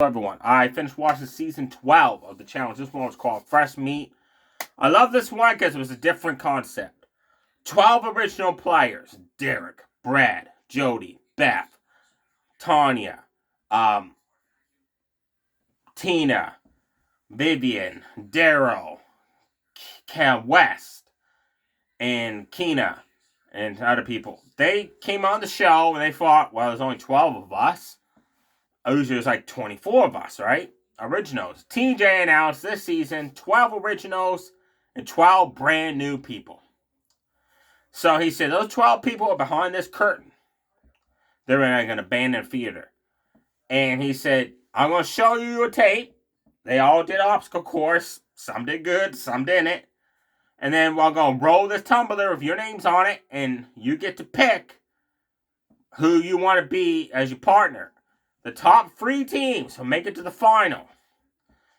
Hello everyone, I finished watching season 12 of the challenge. This one was called Fresh Meat. I love this one because it was a different concept. 12 original players: Derek, Brad, Jody, Beth, Tanya, um, Tina, Vivian, Daryl, Cam West, and Keena, and other people. They came on the show and they thought, well, there's only 12 of us. Usually there's like 24 of us, right? Originals. TJ announced this season 12 originals and 12 brand new people. So he said those 12 people are behind this curtain. They're in an abandoned theater. And he said, I'm going to show you a tape. They all did obstacle course. Some did good, some didn't. And then we're going to roll this tumbler with your names on it, and you get to pick who you want to be as your partner. The top 3 teams will make it to the final.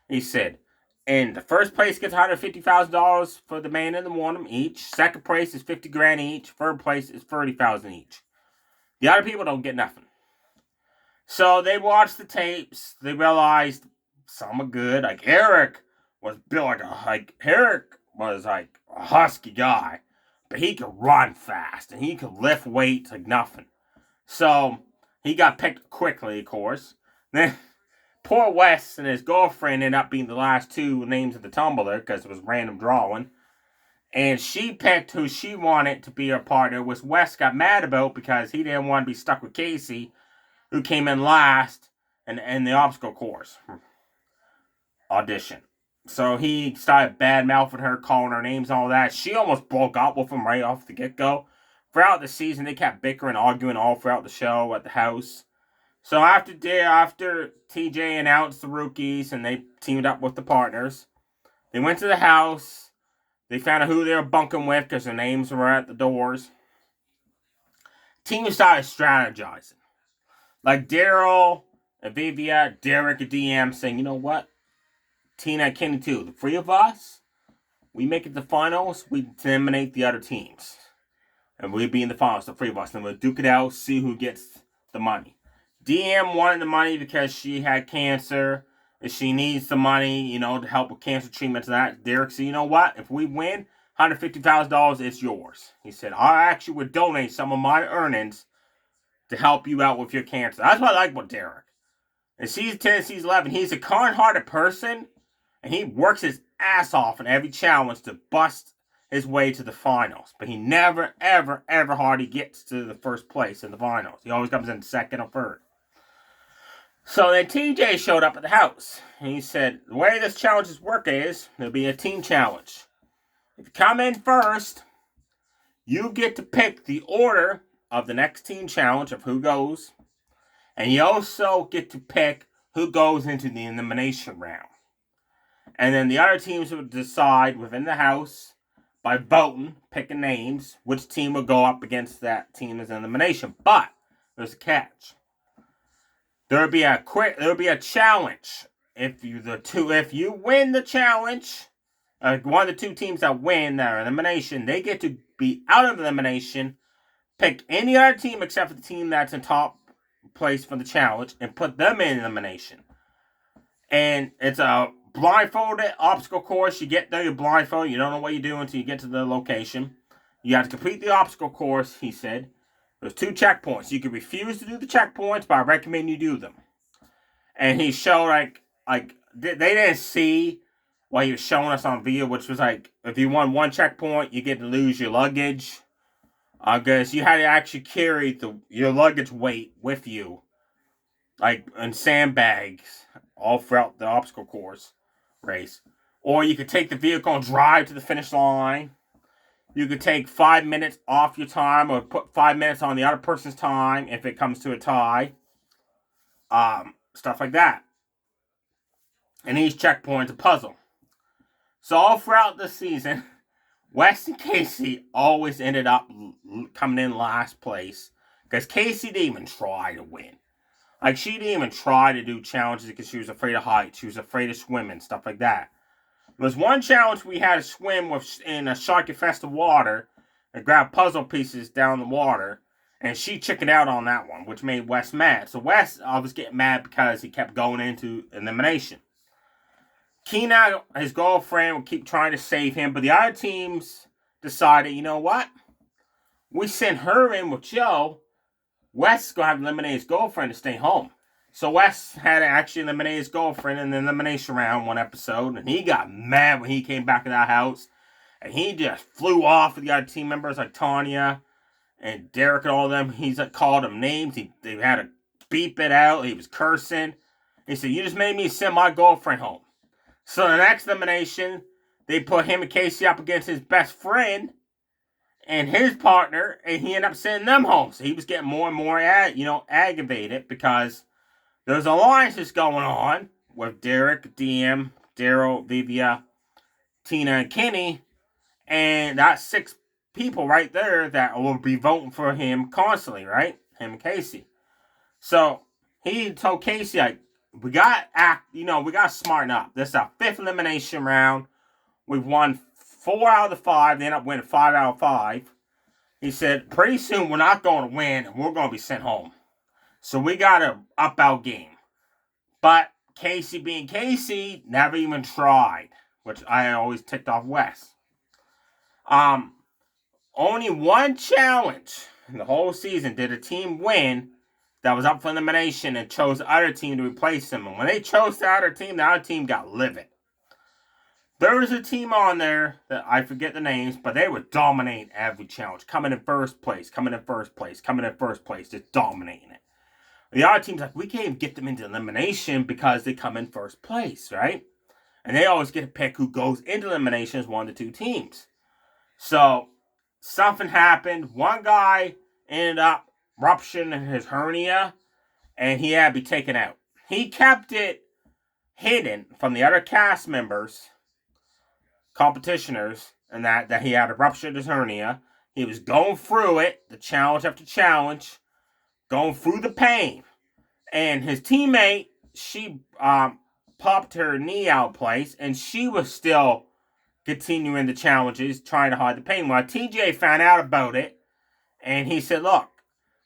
He said, and the first place gets $150,000 for the man and the woman each. Second place is $50,000 each. Third place is $30,000 each. The other people don't get nothing. So they watched the tapes. They realized some are good. Like Eric was built Eric was like a husky guy, but he could run fast and he could lift weights like nothing. So he got picked quickly, of course. Then poor Wes and his girlfriend ended up being the last 2 names of the tumbler because it was random drawing. And she picked who she wanted to be her partner, which Wes got mad about because he didn't want to be stuck with Casey, who came in last in the obstacle course audition. So he started bad-mouthing her, calling her names and all that. She almost broke up with him right off the get-go. Throughout the season, they kept bickering, arguing all throughout the show at the house. So after TJ announced the rookies and they teamed up with the partners, they went to the house. They found out who they were bunking with because their names were at the doors. Teams started strategizing. Like Daryl, Avivia, Derek, and DM saying, you know what? Tina and Kenny too. The 3 of us, we make it to the finals, we eliminate the other teams. And we'll be in the finals, the 3 of us. And we'll duke it out, see who gets the money. DM wanted the money because she had cancer and she needs the money, to help with cancer treatments and that. Derek said, you know what? If we win $150,000, it's yours. He said, I actually would donate some of my earnings to help you out with your cancer. That's what I like about Derek. In season 10 and season 11, he's a kind-hearted person and he works his ass off in every challenge to bust his way to the finals. But he never, ever, ever hardly gets to the first place in the finals. He always comes in second or third. So then TJ showed up at the house. And he said, the way this challenge is working is, there'll be a team challenge. If you come in first, you get to pick the order of the next team challenge of who goes. And you also get to pick who goes into the elimination round. And then the other teams will decide within the house by voting, picking names, which team will go up against that team as an elimination. But there's a catch. There'll be a challenge. If you win the challenge, one of the 2 teams that win their elimination, they get to be out of elimination, pick any other team except for the team that's in top place for the challenge, and put them in elimination. And it's a blindfolded obstacle course. You get there, you're blindfolded. You don't know what you're doing until you get to the location. You have to complete the obstacle course, he said. There's 2 checkpoints. You can refuse to do the checkpoints, but I recommend you do them. And he showed, they didn't see what he was showing us on video, which was if you won 1 checkpoint, you get to lose your luggage. Because you had to actually carry your luggage weight with you, in sandbags, all throughout the obstacle course race. Or you could take the vehicle and drive to the finish line. You could take 5 minutes off your time or put 5 minutes on the other person's time if it comes to a tie. Stuff like that. And each checkpoint's a puzzle. So all throughout the season, Wes and Casey always ended up coming in last place because Casey didn't even try to win. She didn't even try to do challenges because she was afraid of heights. She was afraid of swimming, stuff like that. There was one challenge we had to swim in a shark-infested water and grab puzzle pieces down the water. And she chickened out on that one, which made Wes mad. So Wes was getting mad because he kept going into elimination. Kina, his girlfriend, would keep trying to save him, but the other teams decided, you know what? We sent her in with Joe. Wes is going to have to eliminate his girlfriend to stay home. So Wes had to actually eliminate his girlfriend in the elimination round one episode, and he got mad when he came back to that house. And he just flew off with the other team members like Tanya and Derek and all of them. He's like called them names. They had to beep it out. He was cursing. He said, "You just made me send my girlfriend home." So the next elimination, they put him and Casey up against his best friend and his partner, and he ended up sending them home. So he was getting more and more aggravated because there's alliances going on with Derek, DM, Daryl, Vivia, Tina, and Kenny. And that's 6 people right there that will be voting for him constantly, right? Him and Casey. So he told Casey, like, we got to smarten up. This is our 5th elimination round. We've won 4 out of the 5. They end up winning 5 out of 5. He said, pretty soon we're not going to win and we're going to be sent home. So we got to up our game. But Casey being Casey never even tried, which I always ticked off Wes. Only one challenge in the whole season did a team win that was up for elimination and chose the other team to replace them. And when they chose the other team got livid. There was a team on there that I forget the names, but they would dominate every challenge. Coming in first place, just dominating it. The other team's like, we can't even get them into elimination because they come in first place, right? And they always get to pick who goes into elimination as one of the 2 teams. So something happened. One guy ended up rupturing his hernia, and he had to be taken out. He kept it hidden from the other cast members, competitioners, and that he had ruptured his hernia. He was going through it, the challenge after challenge, going through the pain. And his teammate, she popped her knee out of place, and she was still continuing the challenges, trying to hide the pain. Well, TJ found out about it, and he said, look,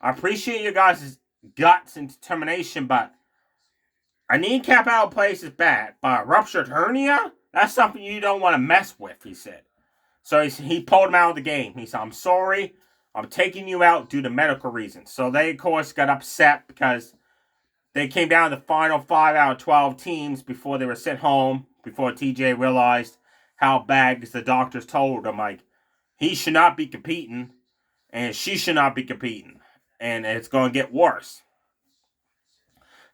I appreciate your guys' guts and determination, but a kneecap out of place is bad, but a ruptured hernia, that's something you don't want to mess with, he said. So he pulled him out of the game. He said, I'm sorry, I'm taking you out due to medical reasons. So they, of course, got upset because they came down to the final 5 out of 12 teams before they were sent home, before TJ realized how bad, because the doctors told him, like, he should not be competing, and she should not be competing, and it's going to get worse.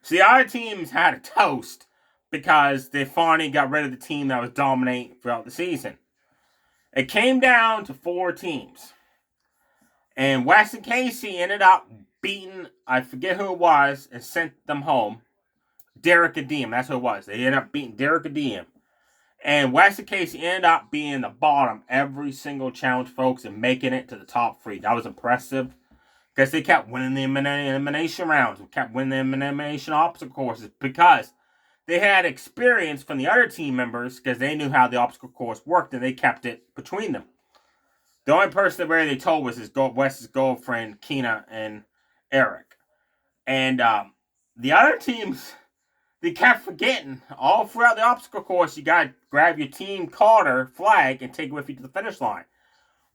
So the other teams had a toast because they finally got rid of the team that was dominating throughout the season. It came down to 4 teams. And Wes and Casey ended up beating, I forget who it was, and sent them home. Derek and Diem, that's who it was. They ended up beating Derek and Diem. And Wes and Casey ended up being the bottom every single challenge, folks, and making it to the top 3. That was impressive. Because they kept winning the elimination rounds. Kept winning the elimination obstacle courses. Because they had experience from the other team members. Because they knew how the obstacle course worked. And they kept it between them. The only person that really they told was Wes's girlfriend, Kina, and Eric. And the other teams, they kept forgetting. All throughout the obstacle course, you got to grab your team Carter flag and take it with you to the finish line.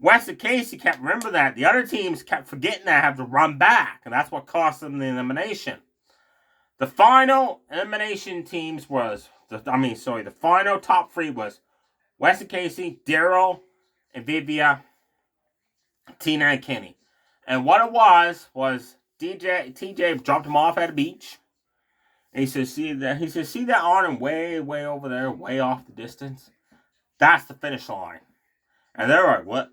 Wes and Casey kept remember that. The other teams kept forgetting that, have to run back. And that's what cost them the elimination. The final elimination teams was, the final top 3 was Wes and Casey, Daryl, and Vivia, Tina, and Kenny. And what it was TJ dropped him off at a beach. And he said, see that awning way, way over there, way off the distance? That's the finish line. And they're like, what?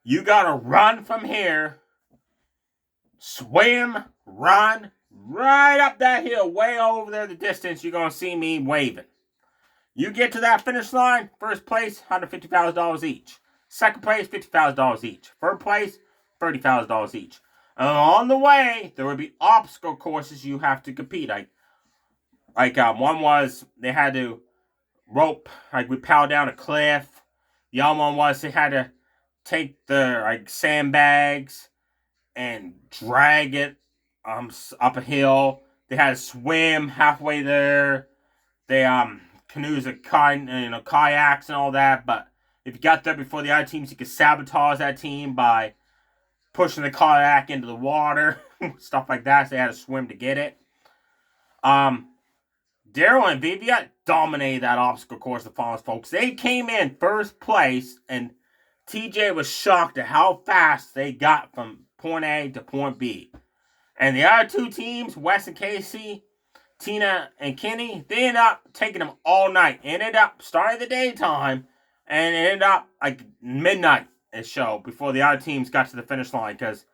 You gotta run from here, swim, run, right up that hill, way over there the distance. You're gonna see me waving. You get to that finish line, first place, $150,000 each. Second place, $50,000 each. Third place, $30,000 each. And on the way, there will be obstacle courses you have to compete. One was they had to rope, we paddle down a cliff. The other one was they had to take the sandbags and drag it up a hill. They had to swim halfway there. They canoes and kayaks and all that. But if you got there before the other teams, you could sabotage that team by pushing the kayak into the water, stuff like that. So they had to swim to get it. Daryl and Vivian dominated that obstacle course, the finals, folks. They came in first place, and TJ was shocked at how fast they got from point A to point B. And the other two teams, Wes and Casey, Tina and Kenny, they ended up taking them all night. Ended up starting the daytime and it ended up like midnight at show before the other teams got to the finish line because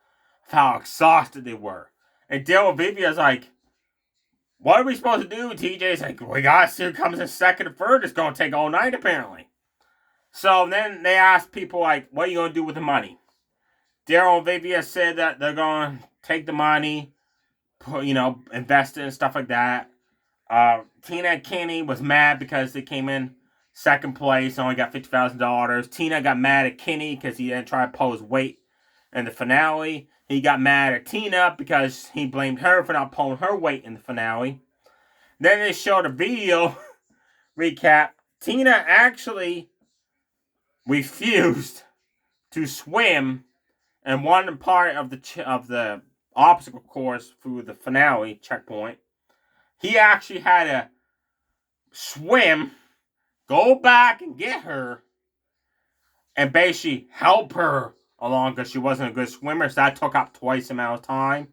of how exhausted they were. And Daryl Vivia's like, what are we supposed to do? TJ's like, we got to see who comes in second and third. It's going to take all night, apparently. So then they asked people, like, what are you going to do with the money? Daryl and Vivia said that they're going to take the money, invest it and stuff like that. Tina and Kenny was mad because they came in second place, only got $50,000. Tina got mad at Kenny because he didn't try to pull his weight in the finale. He got mad at Tina because he blamed her for not pulling her weight in the finale. Then they showed a video recap. Tina actually refused to swim and one part of the obstacle course through the finale checkpoint. He actually had to swim, go back and get her, and basically help her along because she wasn't a good swimmer, so that took up twice the amount of time.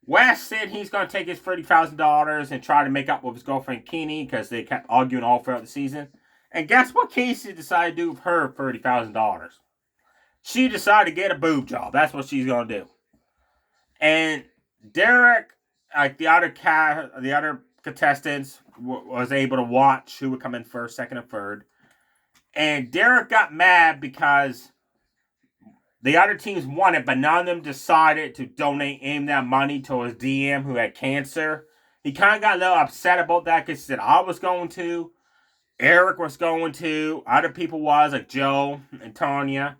Wes said he's going to take his $30,000 and try to make up with his girlfriend Kenny because they kept arguing all throughout the season. And guess what Casey decided to do with her $30,000? She decided to get a boob job. That's what she's going to do. And Derek, like the other contestants, was able to watch who would come in first, second, and third. And Derek got mad because the other teams won it, but none of them decided to donate him that money to his DM who had cancer. He kind of got a little upset about that because he said, I was going to, Eric was going to, other people was, like Joe and Tanya.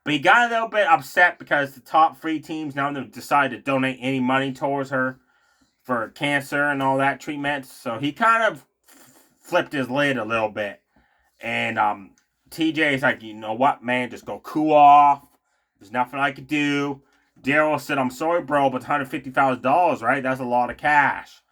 But he got a little bit upset because the top three teams, none of them decided to donate any money towards her for cancer and all that treatment. So he kind of flipped his lid a little bit. And TJ's like, you know what, man, just go cool off. There's nothing I could do. Daryl said, I'm sorry, bro, but $150,000, right? That's a lot of cash.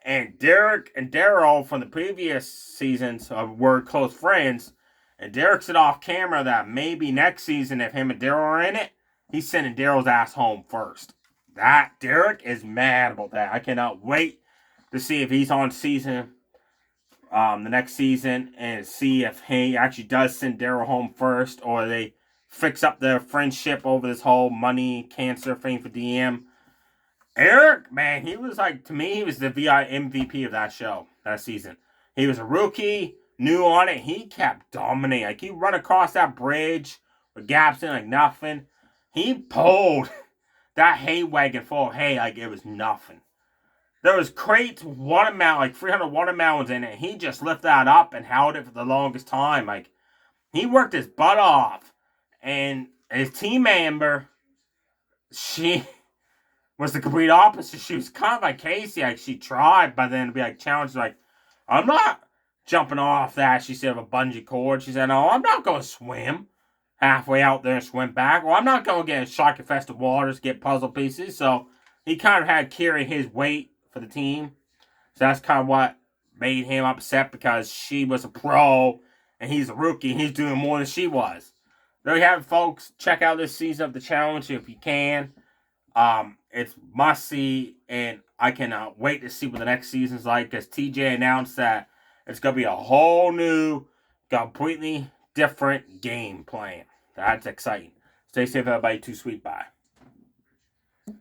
And Derek and Daryl from the previous seasons were close friends. And Derek said off camera that maybe next season, if him and Daryl are in it, he's sending Daryl's ass home first. That Derek is mad about that. I cannot wait to see if he's on season, the next season, and see if he actually does send Daryl home first, or they fix up their friendship over this whole money cancer thing for DM. Eric, man, he was like, to me, he was the VI MVP of that show, that season. He was a rookie, new on it. He kept dominating. Like, he run across that bridge with gaps in like nothing. He pulled that hay wagon full of hay like it was nothing. There was crates, watermelon, like 300 watermelons in it. He just lifted that up and held it for the longest time. Like, he worked his butt off. And his team member, she was the complete opposite. She was kind of like Casey. Like, she tried, but then to be like challenged, like, I'm not jumping off that. She said, of a bungee cord. She said, no, I'm not going to swim halfway out there and swim back. Well, I'm not going to get in shark-infested waters, get puzzle pieces. So he kind of had to carry his weight for the team. So that's kind of what made him upset because she was a pro and he's a rookie. He's doing more than she was. There you have it, folks. Check out this season of The Challenge if you can. It's must-see, and I cannot wait to see what the next season's like, because TJ announced that it's going to be a whole new, completely different game plan. That's exciting. Stay safe, everybody. Too sweet. Bye.